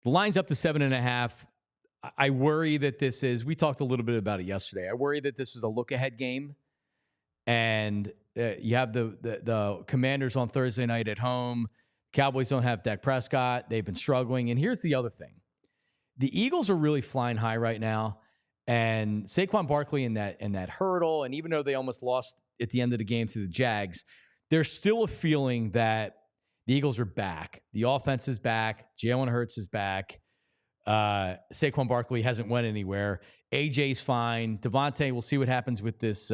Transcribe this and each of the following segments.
The line's up to 7.5. I worry that this is, we talked a little bit about it yesterday. I worry that this is a look-ahead game. And you have the Commanders on Thursday night at home. Cowboys don't have Dak Prescott. They've been struggling. And here's the other thing. The Eagles are really flying high right now. And Saquon Barkley in that hurdle, and even though they almost lost at the end of the game to the Jags, there's still a feeling that the Eagles are back. The offense is back. Jalen Hurts is back. Saquon Barkley hasn't went anywhere. AJ's fine. Devontae, we'll see what happens with this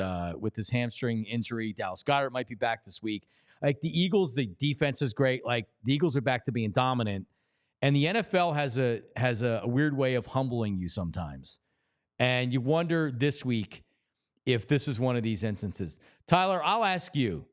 hamstring injury. Dallas Goedert might be back this week. Like the Eagles, the defense is great. Like the Eagles are back to being dominant. And the NFL has a weird way of humbling you sometimes. And you wonder this week if this is one of these instances. Tyler, I'll ask you,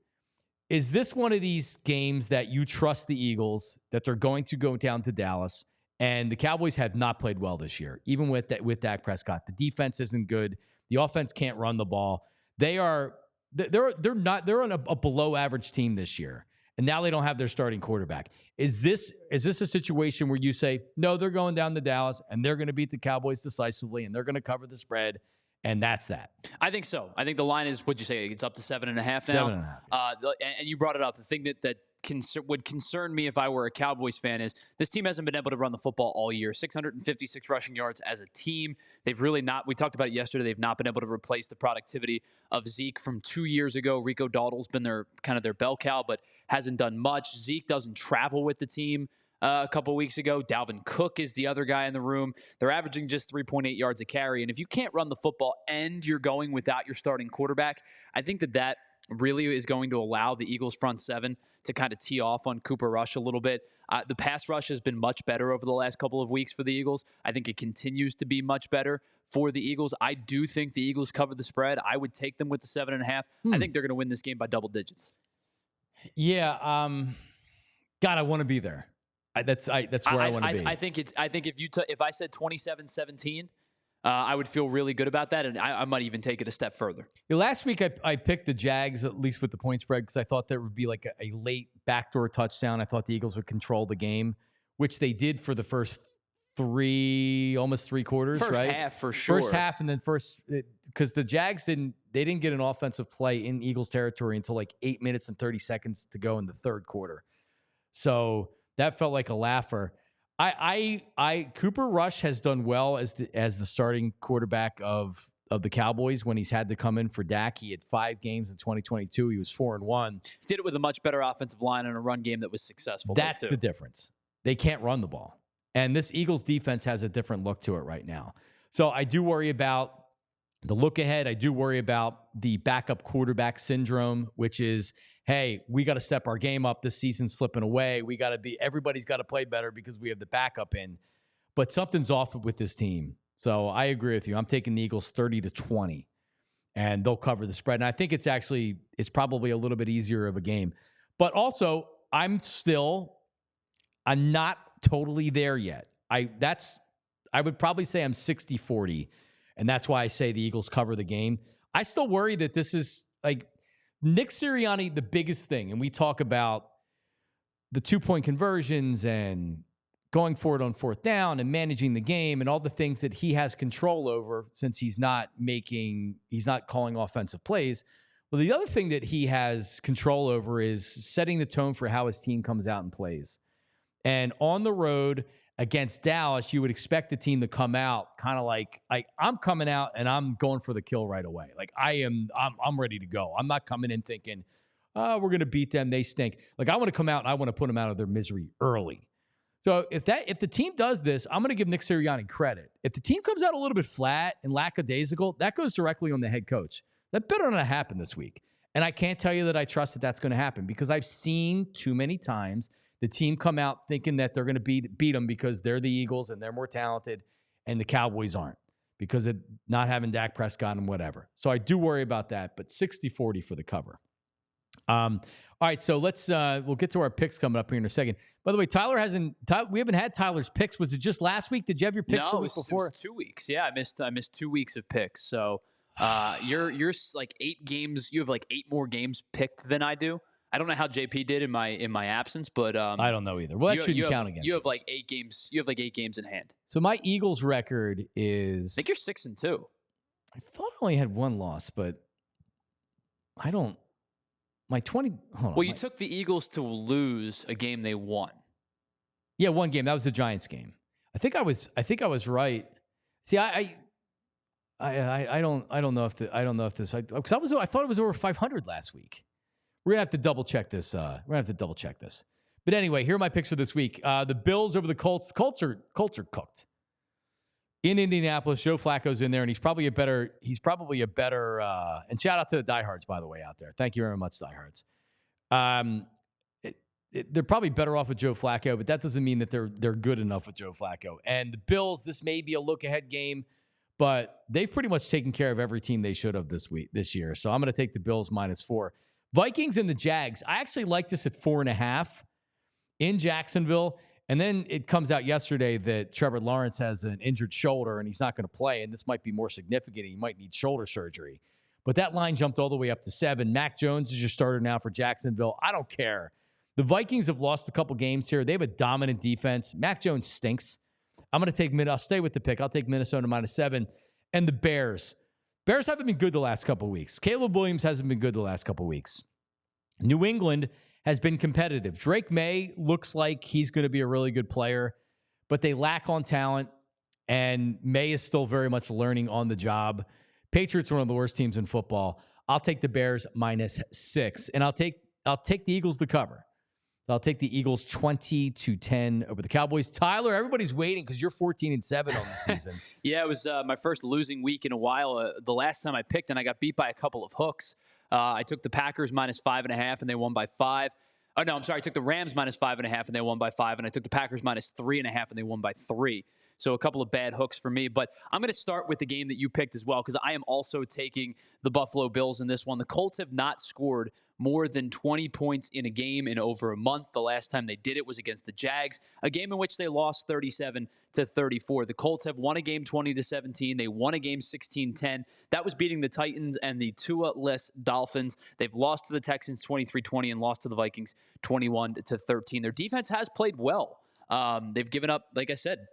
is this one of these games that you trust the Eagles, that they're going to go down to Dallas? And the Cowboys have not played well this year, even with Dak Prescott. The defense isn't good. The offense can't run the ball. They're on a below average team this year. And now they don't have their starting quarterback. Is this a situation where you say, no, they're going down to Dallas and they're going to beat the Cowboys decisively and they're going to cover the spread, and that's that? I think so. I think the line is, what'd you say? It's up to 7.5 now? 7.5. And you brought it up. The thing that would concern me if I were a Cowboys fan is this team hasn't been able to run the football all year. 656 rushing yards as a team. They've really not, we talked about it yesterday, they've not been able to replace the productivity of Zeke from 2 years ago. Rico Dowdle's been their bell cow, but hasn't done much. Zeke doesn't travel with the team a couple weeks ago. Dalvin Cook is the other guy in the room. They're averaging just 3.8 yards a carry. And if you can't run the football and you're going without your starting quarterback, I think that really is going to allow the Eagles front seven to kind of tee off on Cooper Rush a little bit. The pass rush has been much better over the last couple of weeks for the Eagles. I think it continues to be much better for the Eagles. I do think the Eagles cover the spread. I would take them with the 7.5. I think they're going to win this game by double digits. Yeah. God, I want to be there. That's where I want to be. I think if I said 27-17, I would feel really good about that, and I might even take it a step further. Last week, I picked the Jags, at least with the point spread, because I thought there would be like a late backdoor touchdown. I thought the Eagles would control the game, which they did for the first almost three quarters. First right? half, for sure. First half, and then because the Jags didn't get an offensive play in Eagles territory until like 8 minutes and 30 seconds to go in the third quarter. So that felt like a laugher. Cooper Rush has done well as the starting quarterback of the Cowboys when he's had to come in for Dak. He had 5 games in 2022. He was 4-1. He did it with a much better offensive line and a run game that was successful. That's the difference. They can't run the ball. And this Eagles defense has a different look to it right now. So I do worry about the look ahead. I do worry about the backup quarterback syndrome, which is, hey, we got to step our game up. This season's slipping away. Everybody's got to play better because we have the backup in. But something's off with this team. So I agree with you. I'm taking the Eagles 30-20, and they'll cover the spread. And I think it's probably a little bit easier of a game. But also, I'm not totally there yet. I would probably say I'm 60-40, and that's why I say the Eagles cover the game. I still worry that this is like Nick Sirianni, the biggest thing, and we talk about the 2-point conversions and going for it on fourth down and managing the game and all the things that he has control over since he's not calling offensive plays. Well, the other thing that he has control over is setting the tone for how his team comes out and plays. And on the road against Dallas, you would expect the team to come out kind of like I'm coming out and I'm going for the kill right away. Like I'm ready to go. I'm not coming in thinking, we're going to beat them. They stink. Like I want to come out and I want to put them out of their misery early. So if the team does this, I'm going to give Nick Sirianni credit. If the team comes out a little bit flat and lackadaisical, that goes directly on the head coach. That better not happen this week. And I can't tell you that I trust that that's going to happen because I've seen too many times the team come out thinking that they're going to beat them because they're the Eagles and they're more talented, and the Cowboys aren't because of not having Dak Prescott and whatever. So I do worry about that, but 60-40 for the cover. All right, so we'll get to our picks coming up here in a second. By the way, we haven't had Tyler's picks. Was it just last week? Did you have your picks the week before? No, it was 2 weeks. Yeah, I missed 2 weeks of picks. So you're like 8 games. You have like 8 more games picked than I do. I don't know how JP did in my absence, but I don't know either. Well, that shouldn't count against you have yours. like 8 games. You have like 8 games in hand. So my Eagles record is. I think you're 6-2. I thought I only had one loss, but I don't. My 20. Hold on. Well, you took the Eagles to lose a game they won. Yeah, one game. That was the Giants game. I think I was right. See, I don't know if this because I thought it was over 500 last week. We're gonna have to double check this. But anyway, here are my picks for this week. The Bills over the Colts. The Colts are cooked in Indianapolis. Joe Flacco's in there, and he's probably a better. And shout out to the diehards, by the way, out there. Thank you very much, diehards. They're probably better off with Joe Flacco, but that doesn't mean that they're good enough with Joe Flacco. And the Bills, this may be a look-ahead game, but they've pretty much taken care of every team they should have this year. So I'm going to take the Bills -4. Vikings and the Jags. I actually like this at 4.5 in Jacksonville. And then it comes out yesterday that Trevor Lawrence has an injured shoulder and he's not going to play. And this might be more significant. He might need shoulder surgery. But that line jumped all the way up to 7. Mac Jones is your starter now for Jacksonville. I don't care. The Vikings have lost a couple games here. They have a dominant defense. Mac Jones stinks. I'm going to take I'll stay with the pick. I'll take Minnesota -7. And the Bears. Bears haven't been good the last couple of weeks. Caleb Williams hasn't been good the last couple of weeks. New England has been competitive. Drake May looks like he's going to be a really good player, but they lack on talent, and May is still very much learning on the job. Patriots are one of the worst teams in football. I'll take the Bears -6, and I'll take the Eagles to cover. So I'll take the Eagles 20-10 over the Cowboys. Tyler, everybody's waiting because you're 14-7 on the season. Yeah, it was my first losing week in a while. The last time I picked, and I got beat by a couple of hooks. I took the Packers -5.5, and they won by 5. Oh, no, I'm sorry. I took the Rams -5.5, and they won by 5. And I took the Packers -3.5, and they won by 3. So a couple of bad hooks for me. But I'm going to start with the game that you picked as well, because I am also taking the Buffalo Bills in this one. The Colts have not scored more than 20 points in a game in over a month. The last time they did it was against the Jags, a game in which they lost 37-34. The Colts have won a game 20-17. They won a game 16-10. That was beating the Titans and the Tua-less Dolphins. They've lost to the Texans 23-20 and lost to the Vikings 21-13. Their defense has played well. They've given up, like I said,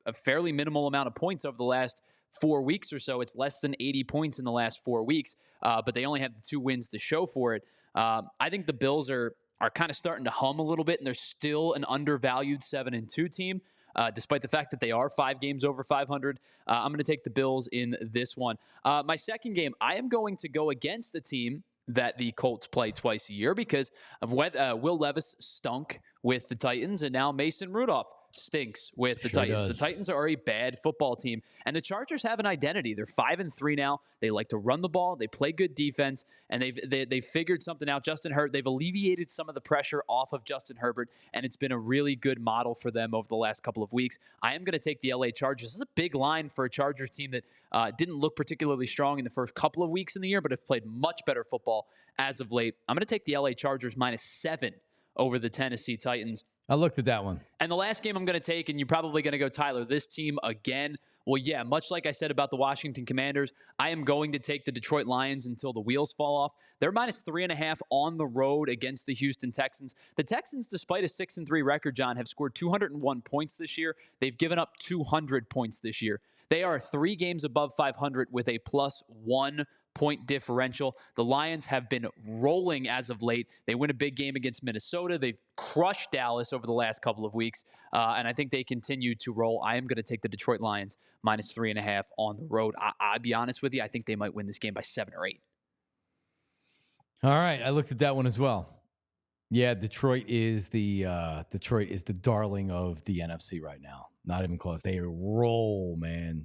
a fairly minimal amount of points over the last 4 weeks or so. It's less than 80 points in the last 4 weeks, but they only have 2 wins to show for it. I think the Bills are kind of starting to hum a little bit, and they're still an undervalued 7-2 team, despite the fact that they are 5 games over 500. I'm going to take the Bills in this one. My second game, I am going to go against a team that the Colts play twice a year because of Will Levis stunk with the Titans, and now Mason Rudolph stinks with the Titans. Does. The Titans are a bad football team, and the Chargers have an identity. They're 5-3 now. They like to run the ball. They play good defense, and they've figured something out. They've alleviated some of the pressure off of Justin Herbert, and it's been a really good model for them over the last couple of weeks. I am going to take the LA Chargers. This is a big line for a Chargers team that didn't look particularly strong in the first couple of weeks in the year, but have played much better football as of late. I'm going to take the LA Chargers -7 over the Tennessee Titans. I looked at that one. And the last game I'm going to take, and you're probably going to go, Tyler, this team again. Well, yeah, much like I said about the Washington Commanders, I am going to take the Detroit Lions until the wheels fall off. They're -3.5 on the road against the Houston Texans. The Texans, despite a 6-3 record, John, have scored 201 points this year. They've given up 200 points this year. They are 3 games above 500 with a +1 point differential. The Lions have been rolling as of late. They win a big game against Minnesota. They've crushed Dallas over the last couple of weeks, and I think they continue to roll. I am going to take the Detroit Lions -3.5 on the road. I'll be honest with you. I think they might win this game by 7 or 8. All right, I looked at that one as well. Yeah, Detroit is the darling of the NFC right now. Not even close. They roll, man.